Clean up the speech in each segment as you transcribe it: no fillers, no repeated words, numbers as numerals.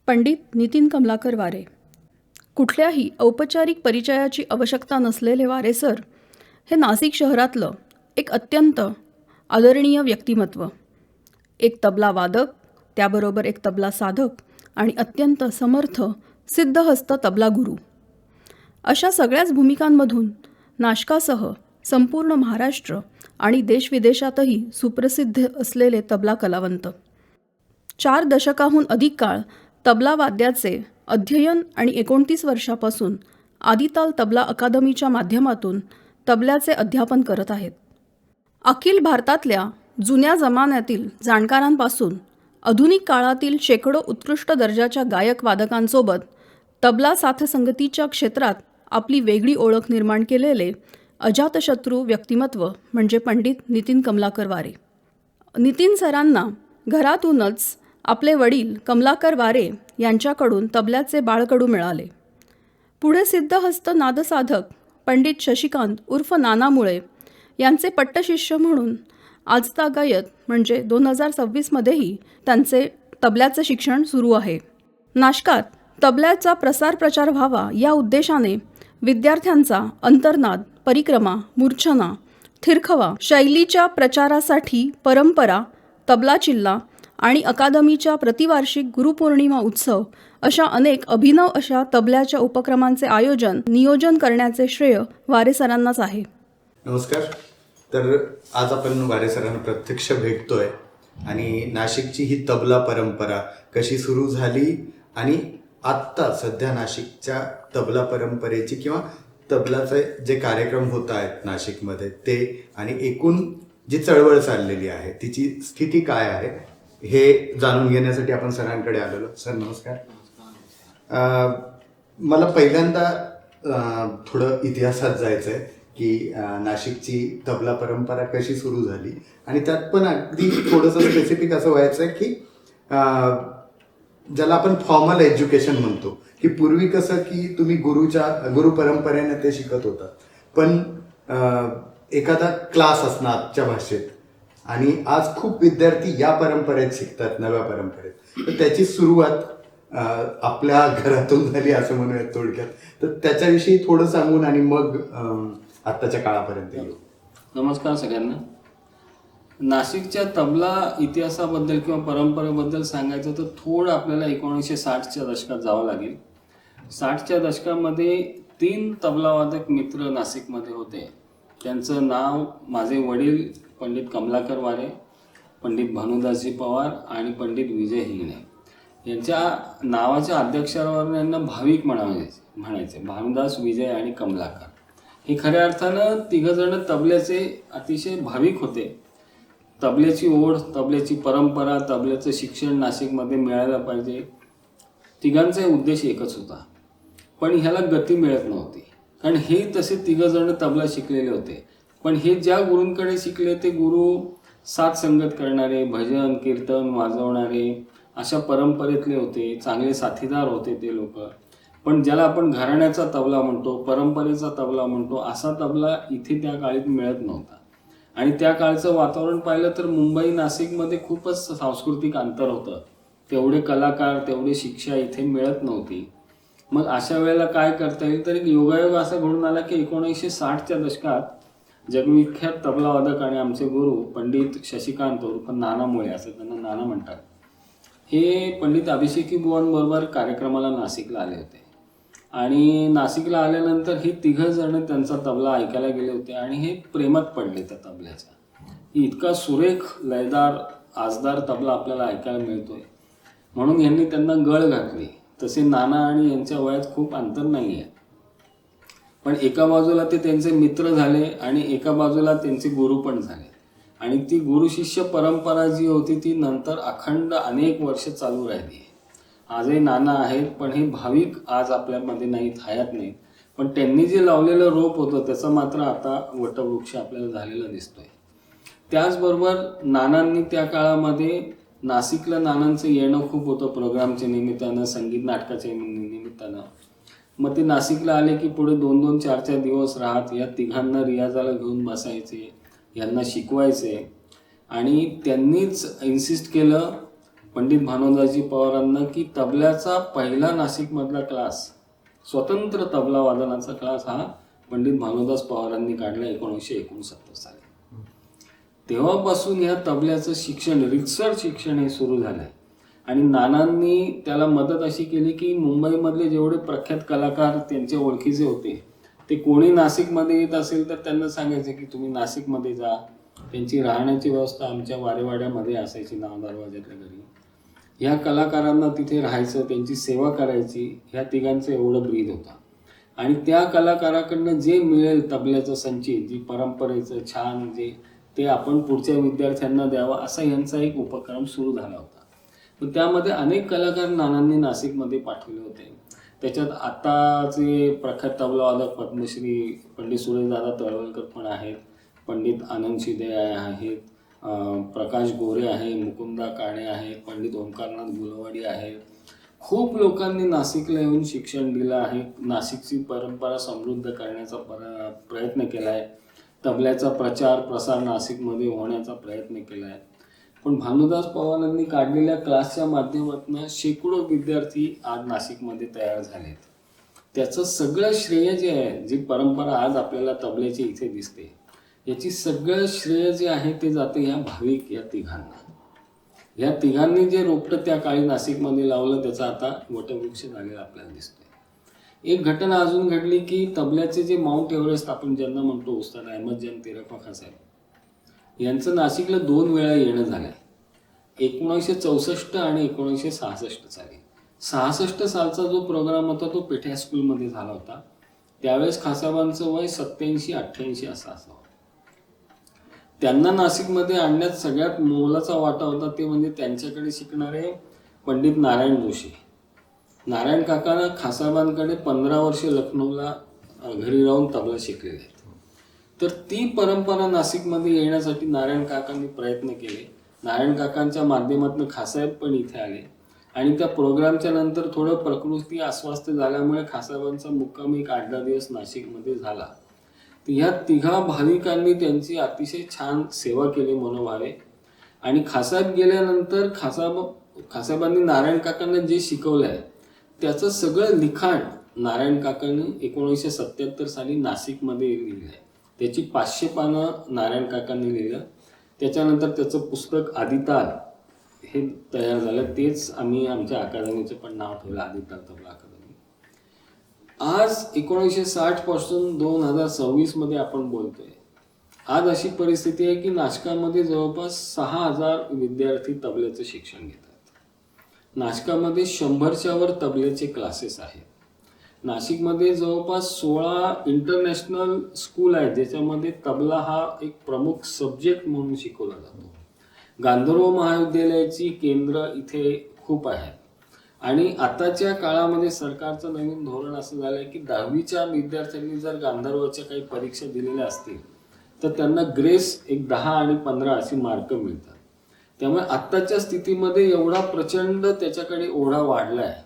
पंडित नितीन कमलाकर वारे. कुठल्याही औपचारिक परिचयाची आवश्यकता नसलेले वारे सर हे नाशिक शहरातलं एक अत्यंत आदरणीय व्यक्तिमत्व. एक तबला वादक, त्याबरोबर एक तबला साधक आणि अत्यंत समर्थ सिद्धहस्त तबला गुरु. अशा सगळ्याच भूमिकांमधून नाशकासह संपूर्ण महाराष्ट्र आणि देशविदेशातही सुप्रसिद्ध असलेले तबला कलावंत. 4 दशकाहून अधिक काळ तबला वाद्याचे अध्ययन आणि 29 वर्षापासून आदिताल तबला अकादमीच्या माध्यमातून तबल्याचे अध्यापन करत आहेत. अखिल भारतातल्या जुन्या जमान्यातील जाणकारांपासून आधुनिक काळातील शेकडो उत्कृष्ट दर्जाच्या गायक वादकांसोबत तबला साथसंगतीच्या क्षेत्रात आपली वेगळी ओळख निर्माण केलेले अजातशत्रू व्यक्तिमत्व म्हणजे पंडित नितीन कमलाकर वारे. नितीन सरांना घरातूनच आपले वडील कमलाकर वारे यांच्याकडून तबल्याचे बाळकडू मिळाले. पुढे सिद्धहस्त नादसाधक पंडित शशिकांत उर्फ नाना मुळे यांचे पट्टशिष्य म्हणून आजतागायत म्हणजे 2026मध्येही त्यांचे तबल्याचे शिक्षण सुरू आहे. नाशकात तबल्याचा प्रसार व्हावा या उद्देशाने विद्यार्थ्यांचा अंतर्नाद, परिक्रमा, मूर्छना, थिरखवा शैलीच्या प्रचारासाठी परंपरा, तबला चिल्ला आणि अकादमीच्या प्रतिवार्षिक गुरुपौर्णिमा उत्सव अशा अनेक अभिनव अशा तबल्याच्या उपक्रमांचे नियोजन करण्याचे श्रेय वारे सरांनाच आहे. नमस्कार. तर आज आपण वारे सरांना प्रत्यक्ष भेटतोय आणि नाशिकची ही तबला परंपरा कशी सुरू झाली आणि आत्ता सध्या नाशिकच्या तबला परंपरेची किंवा तबलाचे जे कार्यक्रम होत आहेत नाशिकमध्ये ते आणि एकूण जी चळवळ चाललेली आहे तिची स्थिती काय आहे हे जाणून घेण्यासाठी आपण सरांकडे आलेलो. सर नमस्कार. मला पहिल्यांदा थोडं इतिहासात जायचं आहे की नाशिकची तबला परंपरा कशी सुरू झाली आणि त्यात पण अगदी थोडंसं स्पेसिफिक असं व्हायचं आहे की ज्याला आपण फॉर्मल एज्युकेशन म्हणतो की पूर्वी कसं की तुम्ही गुरु परंपरेने ते शिकत होता, पण एखादा क्लास असणार आजच्या भाषेत आणि आज खूप विद्यार्थी या परंपरेत शिकतात, नव्या परंपरेत. तर त्याची सुरुवात आपल्या घरातून झाली असं म्हणूयात थोडक्यात. तर त्याच्याविषयी थोडं सांगून आणि मग आत्ताच्या काळापर्यंत येऊ. नमस्कार सगळ्यांना. नाशिकच्या तबला इतिहासाबद्दल किंवा परंपरेबद्दल सांगायचं तर थोडं आपल्याला 1960च्या दशकात जावं लागेल. 60च्या दशकामध्ये 3 तबलावादक मित्र नाशिकमध्ये होते. त्यांचं नाव माझे वडील पंडित कमलाकर वारे, पंडित भानुदासजी पवार आणि पंडित विजय हिंगणे. यांच्या नावाच्या अध्यक्षरावर यांना भाविक म्हणायचे. भानुदास, विजय आणि कमलाकर हे खऱ्या अर्थानं 3 जण तबल्याचे अतिशय भाविक होते. तबल्याची ओढ, तबल्याची परंपरा, तबल्याचं शिक्षण नाशिकमध्ये मिळायला पाहिजे, तिघांचा उद्देश एकच होता. पण ह्याला गती मिळत नव्हती, कारण हे तसे 3 जण तबला शिकलेले होते. पण हे ज्या गुरूंकडे शिकले ते गुरु साथ संगत करणारे, भजन कीर्तन वाजवणारे अशा परंपरेतले होते. चांगले साथीदार होते ते लोक. पण ज्याला आपण घराण्याचा तबला म्हणतो, परंपरेचा तबला म्हणतो, असा तबला इथे त्या काळात मिळत नव्हता. आणि त्या काळचं वातावरण पाहिलं तर मुंबई नाशिकमध्ये खूपच सांस्कृतिक अंतर होतं. तेवढे कलाकार, तेवढी शिक्षा इथे मिळत नव्हती. मग अशा वेळेला काय करता येईल, तर योगायोग असा घडून आला की 1960च्या दशकात जगविख्यात तबलावादक आणि आमचे गुरु पंडित शशिकांत उर्फ नाना मुळे, असं त्यांना नाना म्हणतात, हे पंडित अभिषेकी बुवांबरोबर कार्यक्रमाला नाशिकला आले होते. आणि नाशिकला आल्यानंतर हे 3 जण त्यांचा तबला ऐकायला गेले होते आणि हे प्रेमात पडले त्या तबल्याच्या. इतका सुरेख, लयदार, आजदार तबला आपल्याला ऐकायला मिळतोय म्हणून यांनी त्यांना गळ घातली. तसे नाना आणि यांच्या वयात खूप अंतर नाही आहे, पण एका बाजूला ते त्यांचे मित्र झाले आणि एका बाजूला त्यांचे गुरु पण झाले. आणि ती गुरु शिष्य परंपरा जी होती ती नंतर अखंड अनेक वर्ष चालू राहिली. आजही नाना आहेत, पण हे भाविक आज आपल्यामध्ये नाहीत, हयात नाहीत. पण त्यांनी जे लावलेलं रोप होतं त्याचा मात्र आता वटवृक्ष आपल्याला झालेला दिसतोय. त्याचबरोबर नानांनी त्या काळामध्ये नाशिकला नानांचं येणं खूप होतं प्रोग्रामच्या निमित्तानं, संगीत नाटकाच्या निमित्तानं. मग ते नाशिकला आले की पुढे 2-2, 4-4 दिवस राहत या 3घांना रियाजाला घेऊन बसायचे, यांना शिकवायचे. आणि त्यांनीच इन्सिस्ट केलं पंडित भानुदासजी पवारांना की तबल्याचा पहिला नाशिकमधला क्लास, स्वतंत्र तबला वादनाचा क्लास हा पंडित भानुदास पवारांनी काढला 1969 साली. तेव्हापासून या तबल्याचं शिक्षण, रितसर शिक्षण हे सुरू झालंय. आणि नानांनी त्याला मदत अशी केली की मुंबईमधले जेवढे प्रख्यात कलाकार त्यांच्या ओळखीचे होते, ते कोणी नाशिकमध्ये येत असेल तर त्यांना सांगायचे की तुम्ही नाशिकमध्ये जा. त्यांची राहण्याची व्यवस्था आमच्या वारेवाड्यामध्ये असायची, नाव दरवाज्यातल्या घरी. ह्या कलाकारांना तिथे राहायचं, त्यांची सेवा करायची, ह्या तिघांचं एवढं ब्रीद होता. आणि त्या कलाकाराकडनं जे मिळेल तबल्याचं संचित, जी परंपरेचं छान जे, ते आपण पुढच्या विद्यार्थ्यांना द्यावा, असा यांचा एक उपक्रम सुरू झाला होता. पण त्यामध्ये अनेक कलाकार नानांनी नाशिकमध्ये पाठवले होते. त्याच्यात आताचे प्रख्यात तबलावादक पद्मश्री पंडित सुरेशदादा तळवलकर पण आहेत, पंडित आनंद शिदे आहेत, प्रकाश गोरे आहे, मुकुंदा काणे आहेत, पंडित ओंकारनाथ गुलवाडी आहेत. खूप लोकांनी नाशिकला येऊन शिक्षण दिलं आहे, नाशिकची परंपरा समृद्ध करण्याचा प्रयत्न केला आहे, तबल्याचा प्रचार प्रसार नाशिकमध्ये होण्याचा प्रयत्न केला आहे. पण भानुदास पवारांनी काढलेल्या क्लासच्या माध्यमातून शेकडो विद्यार्थी आज नाशिकमध्ये तयार झालेत. त्याचं सगळं श्रेय जे आहे, जी परंपरा आज आपल्याला तबल्याची इथे दिसते, याची सगळं श्रेय जे आहे ते जाते ह्या भाविक, या तिघांना. या तिघांनी जे रोपटं त्या काळी नाशिकमध्ये लावलं, त्याचा आता वटवृक्ष झालेला आपल्याला दिसतोय. एक घटना अजून घडली की तबल्याचे जे माउंट एव्हरेस्ट आपण ज्यांना म्हणतो, उस्ताद अहमद जान तिरकवा खान साहेब, यांचं नाशिकला 2 वेळा येणं झालंय, 1964 आणि 1966 साली. 66 सालचा जो प्रोग्राम होता तो पेठे हायस्कूलमध्ये झाला होता. त्यावेळेस खासाबांचं वय 87-88 असं असावं. त्यांना नाशिकमध्ये आणण्यात सगळ्यात मोलाचा वाटा होता ते म्हणजे त्यांच्याकडे शिकणारे पंडित नारायण जोशी. नारायण काकांना खासाबांकडे 15 वर्षे लखनौला घरी राहून तबला शिकलेले आहेत. तर ती परंपरा नाशिकमध्ये येण्यासाठी नारायण काकांनी प्रयत्न केले. नारायण काकांच्या माध्यमातून खासाहेब पण इथे आले आणि त्या प्रोग्रामच्या नंतर थोडं प्रकृती अस्वस्थ झाल्यामुळे खासाबांचा मुक्काम एक 8-10 दिवस नाशिकमध्ये झाला. तर ह्या तिघा भाविकांनी त्यांची अतिशय छान सेवा केली मनोभावे. आणि खासाहेब गेल्यानंतर खासाबांनी नारायण काकांना जे शिकवलं आहे त्याचं सगळं लिखाण नारायण काकांनी 1977 साली नाशिकमध्ये लिहिलं आहे. त्याची 500 पानं नारायण काकांनी लिहिलं. त्याच्यानंतर त्याचं पुस्तक आदिताल हे तयार झालं. तेच आम्ही आमच्या अकादमीचं पण नाव ठेवलं, आदिताल तबला अकादमी. आज 1960 पासून 2026 मध्ये आपण बोलतोय. आज अशी परिस्थिती आहे की नाशकामध्ये जवळपास 6000 विद्यार्थी तबल्याचं शिक्षण घेतात. नाशकामध्ये 100च्या वर तबल्याचे क्लासेस आहेत. नाशिकमध्ये जवळपास 16 इंटरनॅशनल स्कूल आहेत ज्याच्यामध्ये तबला हा एक प्रमुख सब्जेक्ट म्हणून शिकवला जातो. गांधर्व महाविद्यालयाची केंद्र इथे खूप आहेत. आणि आताच्या काळामध्ये सरकारचं नवीन धोरण असं झालं आहे की 10वीच्या विद्यार्थ्यांनी जर गांधर्वाच्या काही परीक्षा दिलेल्या असतील तर त्यांना ग्रेस एक 10 आणि 15 अशी मार्क मिळतात. त्यामुळे आत्ताच्या स्थितीमध्ये एवढा प्रचंड त्याच्याकडे ओढा वाढला आहे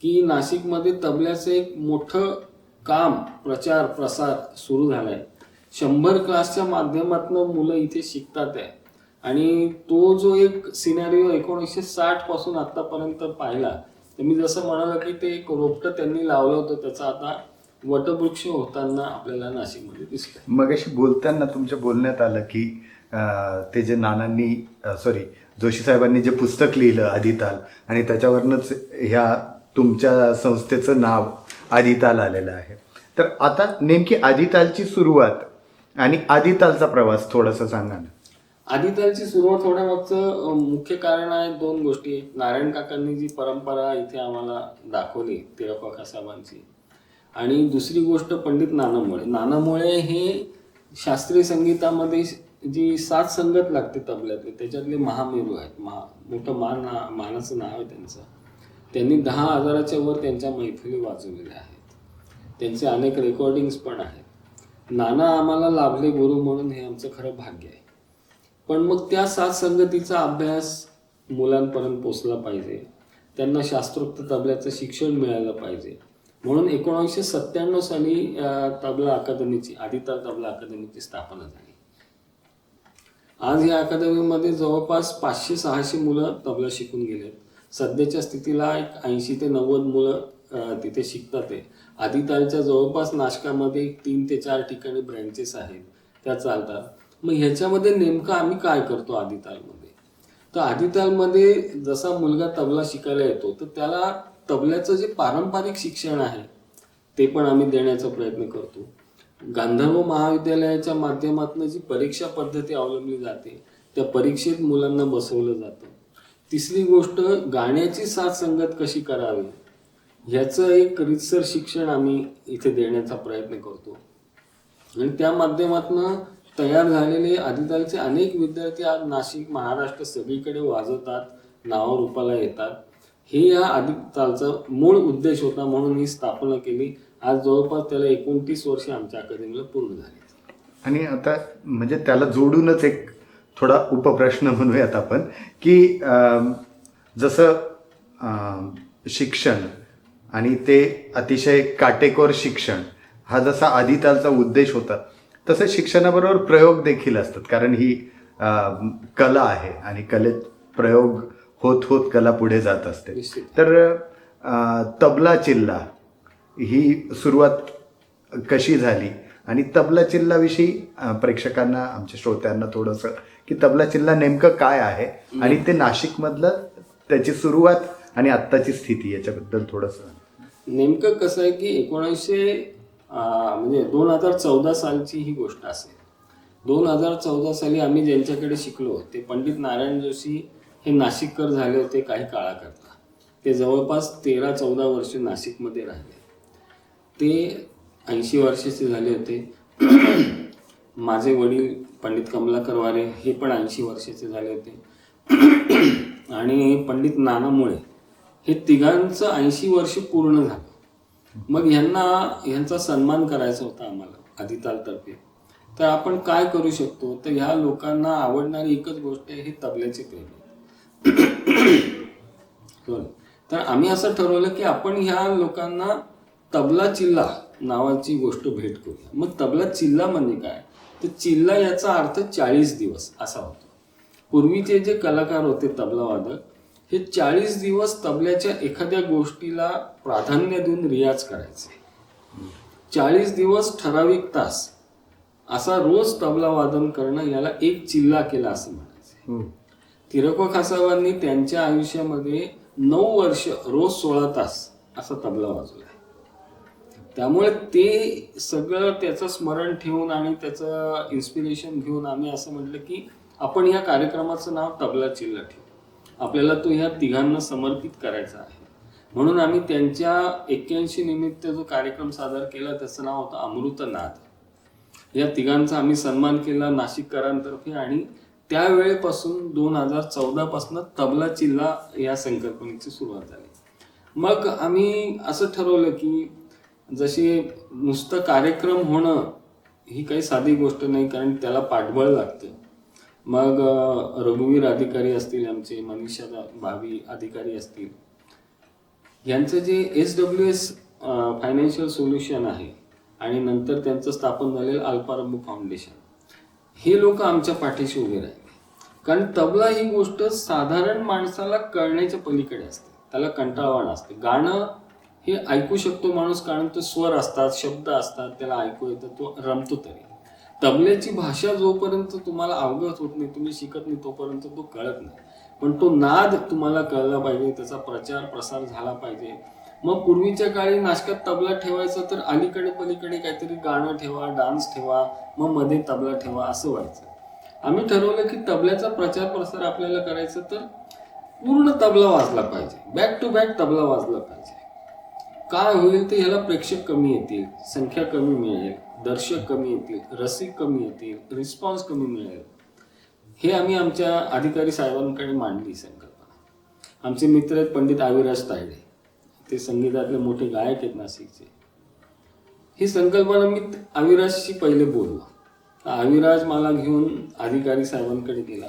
की नाशिकमध्ये तबल्याचं एक मोठं काम, प्रचार प्रसार सुरू झाला आहे. 100 क्लासच्या माध्यमातून मुलं इथे शिकतात आहे. आणि तो जो एक सिनॅरिओ 1960 पासून आतापर्यंत पाहिला तर मी जसं म्हणालो की ते एक रोपटं त्यांनी लावलं होतं, त्याचा आता वटवृक्ष होताना आपल्याला नाशिकमध्ये दिसतं. मग अशी बोलताना तुमच्या बोलण्यात आलं की ते जे नानांनी जोशी साहेबांनी जे पुस्तक लिहिलं आदिताल, आणि त्याच्यावरनंच ह्या तुमच्या संस्थेचं नाव आदिताल आलेलं आहे. तर आता नेमकी आदितालची सुरुवात आणि आदितालचा प्रवास थोडासा सांगा ना. आदितालची सुरुवात होण्यामागचं मुख्य कारण आहे 2 गोष्टी. एक, नारायण काकांनी जी परंपरा इथे आम्हाला दाखवली तिरकवा खासाबांची, आणि दुसरी गोष्ट पंडित नानामुळे. नानामुळे हे शास्त्रीय संगीतामध्ये जी साथ संगत लागते तबल्यातली त्याच्यातले महामेरू आहेत. मोठं मानाचं नाव आहे त्यांचं. त्यांनी 10,000च्या वर त्यांच्या मैफिली वाजवलेल्या आहेत. त्यांचे अनेक रेकॉर्डिंग्स पण आहेत. नाना आम्हाला लाभले गुरु म्हणून हे आमचं खरं भाग्य आहे. पण मग त्या साथ संगतीचा अभ्यास मुलांपर्यंत पोचला पाहिजे, त्यांना शास्त्रोक्त तबल्याचं शिक्षण मिळालं पाहिजे. म्हणून 1997 साली तबला अकादमीची, आदिताल तबला अकादमीची स्थापना झाली. आज या अकादमीमध्ये जवळपास 500-600 मुलं तबला शिकून गेलेत. सध्याच्या स्थितीला एक 80 ते 90 मुलं तिथे शिकतात आहे. आदितालच्या जवळपास नाशकामध्ये 3 ते 4 ठिकाणी ब्रँचेस आहेत, त्या चालतात. मग ह्याच्यामध्ये नेमकं आम्ही काय करतो आदितालमध्ये? तर आदितालमध्ये जसा मुलगा तबला शिकायला येतो तर त्याला तबल्याचं जे पारंपरिक शिक्षण आहे ते पण आम्ही देण्याचा प्रयत्न करतो. गांधर्व महाविद्यालयाच्या माध्यमातून जी परीक्षा पद्धती अवलंबली जाते त्या परीक्षेत मुलांना बसवलं जातं. तिसरी गोष्ट, गाण्याची साथ संगत कशी करावी ह्याचं एक रीतसर शिक्षण आम्ही इथे देण्याचा प्रयत्न करतो. आणि त्या माध्यमातून तयार झालेले आदितालचे अनेक विद्यार्थी आज नाशिक, महाराष्ट्र सगळीकडे वाजवतात, नावारूपाला येतात. हे या आदितालचा मूळ उद्देश होता, म्हणून ही स्थापना केली. आज जवळपास त्याला 29 वर्ष आमच्या अकादमीला पूर्ण झाली. आणि आता म्हणजे त्याला जोडूनच एक थोडा उपप्रश्न म्हणूयात आपण की जसं शिक्षण आणि ते अतिशय काटेकोर शिक्षण हा जसा आदितालचा उद्देश होता तसं शिक्षणाबरोबर प्रयोग देखील असतात. कारण ही कला आहे आणि कलेत प्रयोग होत होत कला पुढे जात असते. तर तबला चिल्ला ही सुरुवात कशी झाली आणि तबला चिल्लाविषयी प्रेक्षकांना, आमच्या श्रोत्यांना थोडंसं की तबला चिल्ला नेमकं काय आहे आणि ते नाशिकमधलं त्याची सुरुवात आणि आत्ताची स्थिती याच्याबद्दल थोडंसं. नेमकं कसं आहे की 2014 सालची ही गोष्ट असेल. 2014 साली आम्ही ज्यांच्याकडे शिकलो ते पंडित नारायण जोशी हे नाशिककर झाले होते काही काळाकरता. ते जवळपास 13-14 वर्ष नाशिकमध्ये राहिले. ते 80 वर्षाचे झाले होते. माझे वडील पंडित कमलाकर वारे हे पण 80 वर्षाचे झाले होते. आणि पंडित नाना मुळे हे तिघांचं 80 वर्ष पूर्ण झालं. मग ह्यांचा सन्मान करायचा होता आम्हाला आदितालतर्फे. तर आपण काय करू शकतो, तर ह्या लोकांना आवडणारी एकच गोष्ट आहे, हे तबल्याचे प्रेमी. तर आम्ही असं ठरवलं की आपण ह्या लोकांना तबला चिल्ला नावाची गोष्ट भेट करूया. मग तबला चिल्ला म्हणजे काय, तर चिल्ला याचा अर्थ 40 दिवस असा होतो. पूर्वीचे जे कलाकार होते तबला वादक हे 40 दिवस तबल्याच्या एखाद्या गोष्टीला प्राधान्य देऊन रियाज करायचे. 40 दिवस ठराविक तास असा रोज तबला वादन करणं याला एक चिल्ला केला असं म्हणायचं. तिरकवा साहेबांनी त्यांच्या आयुष्यामध्ये 9 वर्ष रोज 16 तास असा तबला वाजवला. त्यामुळे ते सगळं त्याचं स्मरण ठेवून आणि त्याचं इन्स्पिरेशन घेऊन आम्ही असं म्हटलं की आपण ह्या कार्यक्रमाचं नाव तबला चिल्ला ठेवू. आपल्याला तो ह्या तिघांना समर्पित करायचा आहे. म्हणून आम्ही त्यांच्या 81 निमित्त जो कार्यक्रम सादर केला त्याचं नाव होतं अमृतनाद. या तिघांचा आम्ही सन्मान केला नाशिककरांतर्फे आणि त्यावेळेपासून 2014 पासून तबला चिल्ला या संकल्पनेची सुरुवात झाली. मग आम्ही असं ठरवलं की जसे नुसतं कार्यक्रम होणं ही काही साधी गोष्ट नाही, कारण त्याला पाठबळ लागतं. मग रघुवीर अधिकारी असतील, आमचे मनीषा भावी अधिकारी असतील, यांचं जे SWS फायनान्शियल सोल्युशन आहे आणि नंतर त्यांचं स्थापन झालेलं अल्पारंभ फाउंडेशन, हे लोक आमच्या पाठीशी उभे राहिले. कारण तबला ही गोष्ट साधारण माणसाला कळण्याच्या पलीकडे असते, त्याला कंटाळवाण असते. गाणं हे ऐकू शकतो माणूस, कारण तो स्वर असतात, शब्द असतात, त्याला ऐकू येतं, तो रमतो. तरी तबल्याची भाषा जोपर्यंत तुम्हाला अवगत होत नाही, तुम्ही शिकत नाही, तोपर्यंत तो कळत नाही. पण तो नाद तुम्हाला कळला पाहिजे, त्याचा प्रचार प्रसार झाला पाहिजे. मग पूर्वीच्या काळी नाशकात तबला ठेवायचं तर अलीकडे पलीकडे काहीतरी गाणं ठेवा, डान्स ठेवा, मग मध्ये तबला ठेवा, असं व्हायचं. आम्ही ठरवलं की तबल्याचा प्रचार प्रसार आपल्याला करायचं तर पूर्ण तबला वाजला पाहिजे, बॅक टू बॅक तबला वाजला पाहिजे. काय होईल तर ह्याला प्रेक्षक कमी येतील, संख्या कमी मिळेल, दर्शक कमी येतील, रसिक कमी येतील, रिस्पॉन्स कमी मिळेल. हे आम्ही आमच्या अधिकारी साहेबांकडे मांडली संकल्पना. आमचे मित्र आहेत पंडित अविराज तायडे, ते संगीतातले मोठे गायक आहेत नाशिकचे. ही संकल्पना मी अविराजशी पहिले बोललो. अविराज मला घेऊन अधिकारी साहेबांकडे गेला.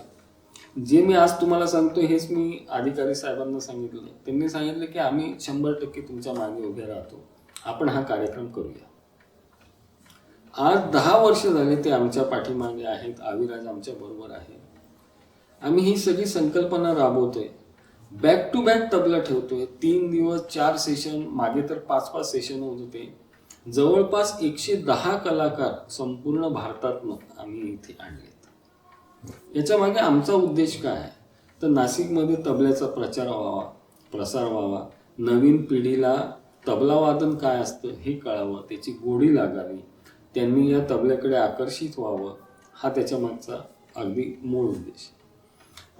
जे मी आज तुम्हाला सांगतो हेच मी अधिकारी साहेबांना सांगितलं. त्यांनी सांगितलं की आम्ही 100% तुमच्या मागे उभे राहतो, आपण हा कार्यक्रम करूया. आज 10 वर्ष झाले ते आमच्या पाठीमागे आहेत. आविराज आमच्या बरोबर आहे. आम्ही ही सगळी संकल्पना राबवतोय. बॅक टू बॅक तबला ठेवतोय. 3 दिवस 4 सेशन, मागे तर 5-5 सेशन होत होते. जवळपास 110 कलाकार संपूर्ण भारतातनं आम्ही इथे आणलेत. याच्या मागे आमचा उद्देश काय आहे तर नाशिकमध्ये तबल्याचा प्रचार व्हावा, प्रसार व्हावा, नवीन पिढीला तबला वादन काय असतं हे कळावं, त्याची गोडी लागावी, त्यांनी या तबल्याकडे आकर्षित व्हावं, हा त्याच्या मागचा अगदी मूळ उद्देश.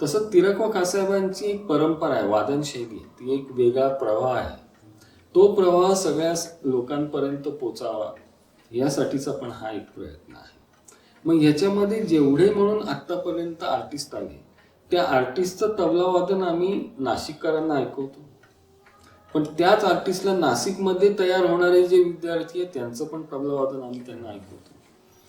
तसंच तिरक व खासाहेबांची एक परंपरा आहे, वादनशैली, ती एक वेगळा प्रवाह आहे. तो प्रवाह सगळ्या लोकांपर्यंत पोचावा यासाठीचा पण हा एक प्रयत्न आहे. मग ह्याच्यामध्ये जेवढे म्हणून आत्तापर्यंत आर्टिस्ट आले त्या आर्टिस्टचं तबला वादन आम्ही नाशिककरांना ऐकवतो, पण त्याच आर्टिस्टला नाशिकमध्ये तयार होणारे जे विद्यार्थी आहेत त्यांचं पण तबला वादन आम्ही त्यांना ऐकवतो.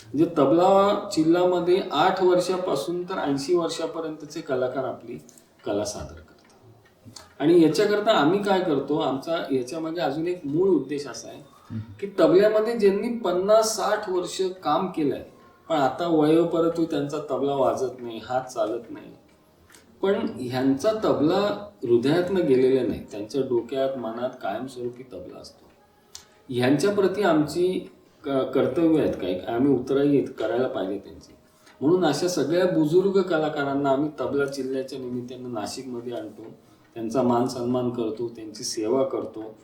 म्हणजे तबला चिल्लामध्ये 8 वर्षापासून तर 80 वर्षापर्यंतचे कलाकार आपली कला सादर करतात. आणि याच्याकरता आम्ही काय करतो, आमचा याच्यामागे अजून एक मूळ उद्देश असा आहे की तबल्यामध्ये ज्यांनी 50-60 वर्ष काम केलंय पण आता वयोपरतू त्यांचा तबला वाजत नाही, हात चालत नाही, पण ह्यांचा तबला हृदयातनं गेलेला नाही, त्यांच्या डोक्यात मनात कायमस्वरूपी तबला असतो. ह्यांच्या प्रती आमची कर्तव्य आहेत काही, आम्ही उत्तराई करायला पाहिजे त्यांची. म्हणून अशा सगळ्या बुजुर्ग कलाकारांना आम्ही तबला चिल्ल्याच्या निमित्तानं नाशिकमध्ये आणतो, त्यांचा मान सन्मान करतो, त्यांची सेवा करतो.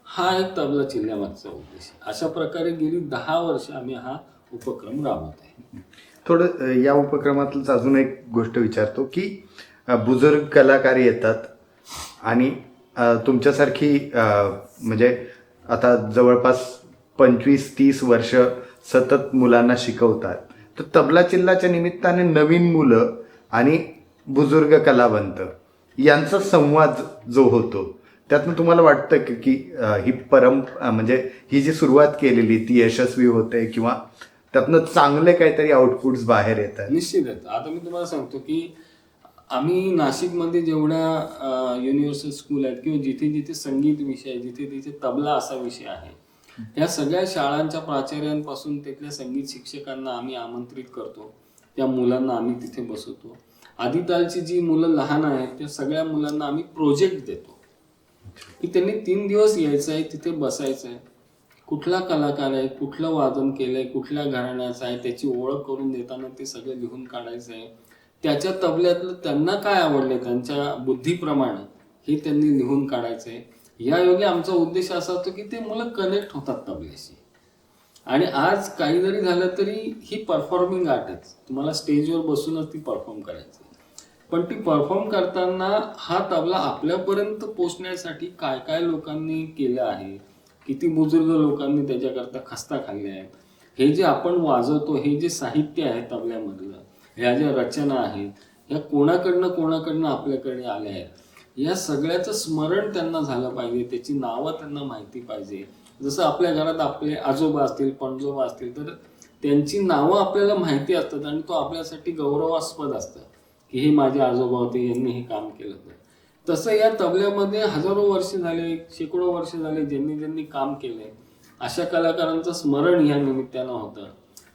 हा एक तबला चिल्ल्यामागचा उद्देश. अशा प्रकारे गेली 10 वर्ष आम्ही हा उपक्रम राबवत आहे. थोडं या उपक्रमातलंच अजून एक गोष्ट विचारतो की बुजुर्ग कलाकार येतात आणि तुमच्यासारखी म्हणजे आता जवळपास 25-30 वर्ष सतत मुलांना शिकवतात, तर तबला चिल्लाच्या निमित्ताने नवीन मुलं आणि बुजुर्ग कलावंत यांचा संवाद जो होतो त्यातनं तुम्हाला वाटतं की ही म्हणजे ही जी सुरुवात केलेली ती यशस्वी होते किंवा त्यातनं चांगले काहीतरी आउटपुट्स बाहेर येतात? निश्चितच. आता मी तुम्हाला सांगतो की आम्ही नाशिकमध्ये जेवढ्या युनिव्हर्सल स्कूल आहेत किंवा जिथे जिथे संगीत विषय, जिथे जिथे तबला असा विषय आहे, या सगळ्या शाळांच्या प्राचार्यांपासून तिथल्या संगीत शिक्षकांना आम्ही आमंत्रित करतो. त्या मुलांना आम्ही तिथे बसवतो. आदितालची जी मुलं लहान आहेत त्या सगळ्या मुलांना आम्ही प्रोजेक्ट देतो की त्यांनी 3 दिवस यायचं आहे, तिथे बसायचं आहे, कुठला कलाकार आहे, कुठलं वादन केलंय, कुठल्या घराण्याचं आहे, त्याची ओळख करून देताना ते सगळं लिहून काढायचं आहे. त्याच्या तबल्यातलं त्यांना काय आवडले त्यांच्या बुद्धीप्रमाणे हे त्यांनी लिहून काढायचं आहे. या योगे आमचा उद्देश असा होतो की ते मुलं कनेक्ट होतात तबल्याशी. आणि आज काही जरी झालं तरी ही परफॉर्मिंग आर्ट आहे, तुम्हाला स्टेजवर बसूनच ती परफॉर्म करायची, पण ती परफॉर्म करताना हा तबला आपल्यापर्यंत पोचण्यासाठी काय काय लोकांनी केलं आहे, किती बुजुर्ग लोकांनी त्याच्याकरता खस्ता खाल्ल्या आहेत, हे जे आपण वाजवतो, हे जे साहित्य आहे तबल्यामधलं, ह्या ज्या रचना आहेत, ह्या कोणाकडनं आपल्याकडे आल्या आहेत, या सगळ्याचं स्मरण त्यांना झालं पाहिजे, त्याची नावं त्यांना माहिती पाहिजे. जसं आपल्या घरात आपले आजोबा असतील, पणजोबा असतील, तर त्यांची नावं आपल्याला माहिती असतात आणि तो आपल्यासाठी गौरवास्पद असतं की हे माझे आजोबा होते, यांनी हे काम केलं. तसं या तबल्यामध्ये हजारो वर्ष झाले, शेकडो वर्ष झाले ज्यांनी ज्यांनी काम केलंय अशा कलाकारांचं स्मरण ह्या निमित्तानं होतं.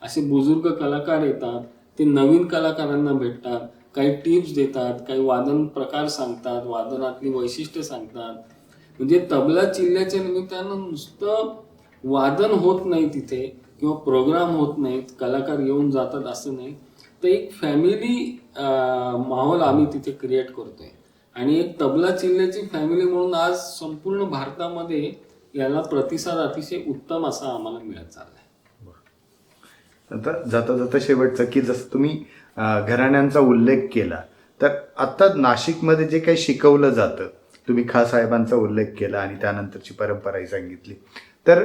असे बुजुर्ग कलाकार येतात, ते नवीन कलाकारांना भेटतात, काही टिप्स देतात, काही वादन प्रकार सांगतात, वादनातली वैशिष्ट्य सांगतात. म्हणजे तबला चिल्ल्याच्या निमित्तानं नुसतं वादन होत नाही तिथे किंवा प्रोग्राम होत नाहीत, कलाकार येऊन जातात असं नाही, तर एक फॅमिली माहोल आम्ही तिथे क्रिएट करतोय. आणि एक तबला चिल्ल्याची फॅमिली म्हणून आज संपूर्ण भारतामध्ये याला प्रतिसाद अतिशय उत्तम असा आम्हाला मिळत चाललाय. आता जाता जाता शेवटचं की जसं तुम्ही घराण्यांचा उल्लेख केला, तर आता नाशिकमध्ये जे काही शिकवलं जातं, तुम्ही खासाहेबांचा उल्लेख केला आणि त्यानंतरची परंपराही सांगितली, तर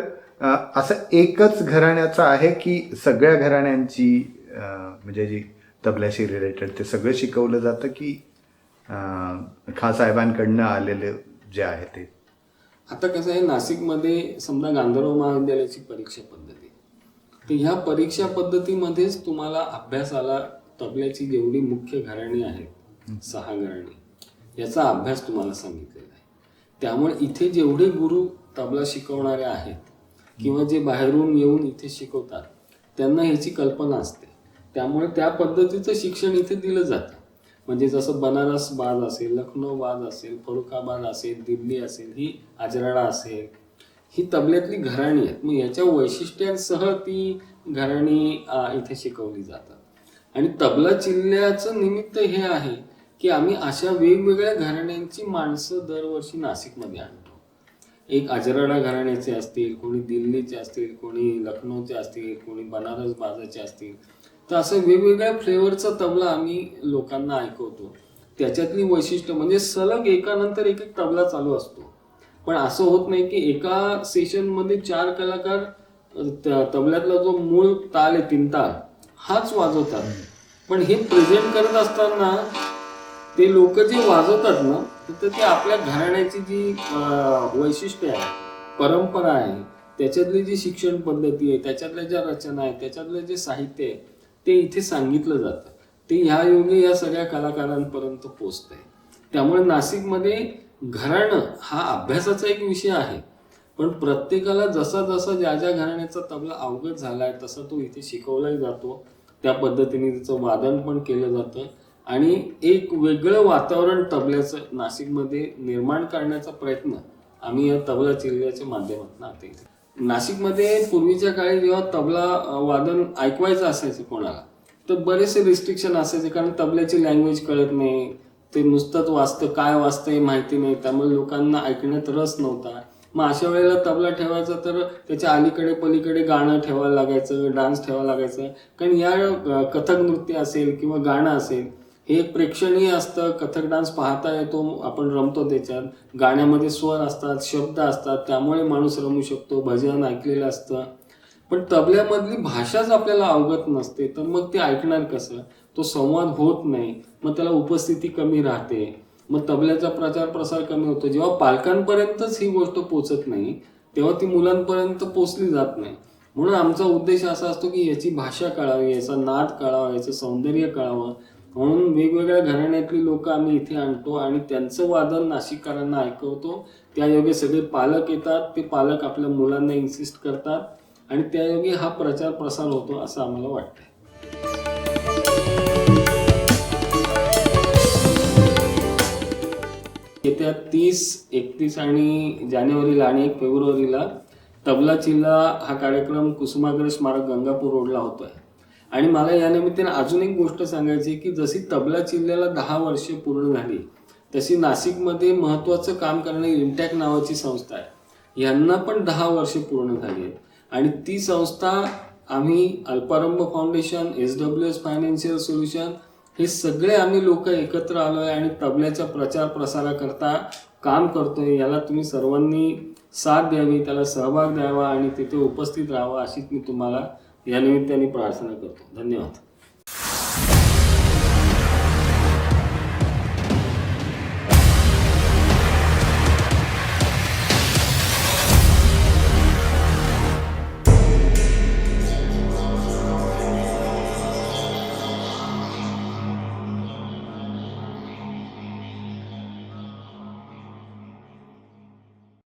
असं एकच घराण्याचं आहे की सगळ्या घराण्यांची म्हणजे जी तबल्याशी रिलेटेड ते सगळं शिकवलं जातं की खासाहेबांकडनं आलेले जे आहे ते? आता कसं आहे, नाशिकमध्ये समजा गांधर्व महाविद्यालयाची परीक्षा पद्धती, तर ह्या परीक्षा पद्धतीमध्येच तुम्हाला अभ्यासाला तबल्याची जेवढी मुख्य घराणी आहेत, 6 घराणी, याचा अभ्यास तुम्हाला सांगितलेला आहे. त्यामुळे इथे जेवढे गुरु तबला शिकवणारे आहेत किंवा जे बाहेरून येऊन इथे शिकवतात त्यांना ह्याची कल्पना असते. त्यामुळे त्या पद्धतीचं शिक्षण इथे दिलं जातं. म्हणजे जसं बनारस बाज असेल, लखनौ बाज असेल, फरुखाबाद असेल, दिल्ली असेल, ही अजराडा असेल, ही तबल्यातली घराणी आहेत. मग याच्या वैशिष्ट्यांसह ती घराणी इथे शिकवली जातात. आणि तबला चिल्ल्याचं निमित्त हे आहे की आम्ही अशा वेगवेगळ्या घराण्यांची माणसं दरवर्षी नाशिकमध्ये आणतो. एक अजराडा घराण्याचे असतील, कोणी दिल्लीचे असतील, कोणी लखनौचे असतील, कोणी बनारस बाजाचे असतील. तर असं वेगवेगळ्या फ्लेवरचा तबला आम्ही लोकांना ऐकवतो. त्याच्यातली वैशिष्ट्य म्हणजे सलग एकानंतर एक एक तबला चालू असतो. पण असं होत नाही की एका सेशनमध्ये 4 कलाकार तबल्यातला जो मूळ ताल आहे 3 ताल हाच वाजवतात. पण हे प्रेझेंट करत असताना ते लोक जे वाजवतात ना, तर ते आपल्या घराण्याची जी वैशिष्ट्य आहे, परंपरा आहे, त्याच्यातली जी शिक्षण पद्धती आहे, त्याच्यातल्या ज्या रचना आहेत, त्याच्यातलं जे साहित्य आहे, ते इथे सांगितलं जातं. ते ह्या योगे या सगळ्या कलाकारांपर्यंत पोचतंय. त्यामुळे नाशिकमध्ये घराणं हा अभ्यासाचा एक विषय आहे. पण प्रत्येकाला जसा जसा ज्या ज्या घराण्याचा तबला अवगत झालाय तसा तो इथे शिकवलाही जातो. त्या पद्धतीने त्याचं वादन पण केलं जातं आणि एक वेगळं वातावरण तबल्याचं नाशिकमध्ये निर्माण करण्याचा प्रयत्न आम्ही या तबला चिल्ल्याच्या माध्यमातून आता इथे. नाशिकमध्ये पूर्वीच्या काळी जेव्हा तबला वादन ऐकवायचं असायचं कोणाला, तर बरेचसे रिस्ट्रिक्शन असायचे. कारण तबल्याची लँग्वेज कळत नाही, ते नुसतंच वाजतं, काय वाजतं हे माहिती नाही, त्यामुळे लोकांना ऐकण्यात रस नव्हता. मग अशा वेळेला तबला ठेवायचा तर त्याच्या अलीकडे पलीकडे गाणं ठेवायला लागायचं, डान्स ठेवायला लागायचं. कारण या कथक नृत्य असेल किंवा गाणं असेल हे एक प्रेक्षणीय असतं. कथक डान्स पाहता येतो, आपण रमतो त्याच्यात. गाण्यामध्ये स्वर असतात, शब्द असतात, त्यामुळे माणूस रमू शकतो. भजन ऐकलेलं असतं. पण तबल्यामधली भाषाच आपल्याला अवगत नसते, तर मग ते ऐकणार कसं? तो संवाद होत नाही, मग त्याला उपस्थिती कमी राहते, मग तबल्याचा प्रचार प्रसार कमी होतो. जेव्हा पालकांपर्यंतच ही गोष्ट पोचत नाही तेव्हा ती मुलांपर्यंत पोचली जात नाही. म्हणून आमचा उद्देश असा असतो की याची भाषा कळावी, याचा नाद कळावा, याचं सौंदर्य कळावं. म्हणून वेगवेगळ्या घराण्यातली लोक आम्ही इथे आणतो आणि त्यांचं वादन नाशिककरांना ऐकवतो. त्यायोगे सगळे पालक येतात, ते पालक आपल्या मुलांना इन्सिस्ट करतात आणि त्यायोगे हा प्रचार प्रसार होतो असं आम्हाला वाटतं. येत्या 30, 31 आणि जानेवारीला आणि 1 फेब्रुवारीला तबला चिल्ला हा कार्यक्रम कुसुमाग्रज स्मारक गंगापूर रोडला होतोय. आणि मला या निमित्ताने अजून एक गोष्ट सांगायची की जशी तबला चिल्ल्याला 10 वर्षे पूर्ण झाली तशी नाशिकमध्ये महत्त्वाचं काम करणारी इंटॅक नावाची संस्था आहे, यांना पण 10 वर्षे पूर्ण झाली आहेत. आणि ती संस्था आम्ही Alparambh foundation, SWS financial solution हे सगळे आम्ही लोक एकत्र आलोय आणि तबल्याच्या प्रचार प्रसाराकरता काम करतोय. याला तुम्ही सर्वांनी साथ द्यावी, त्याला सहभाग द्यावा आणि तिथे उपस्थित राहावा अशीच मी तुम्हाला या निमित्ताने प्रार्थना करतो. धन्यवाद.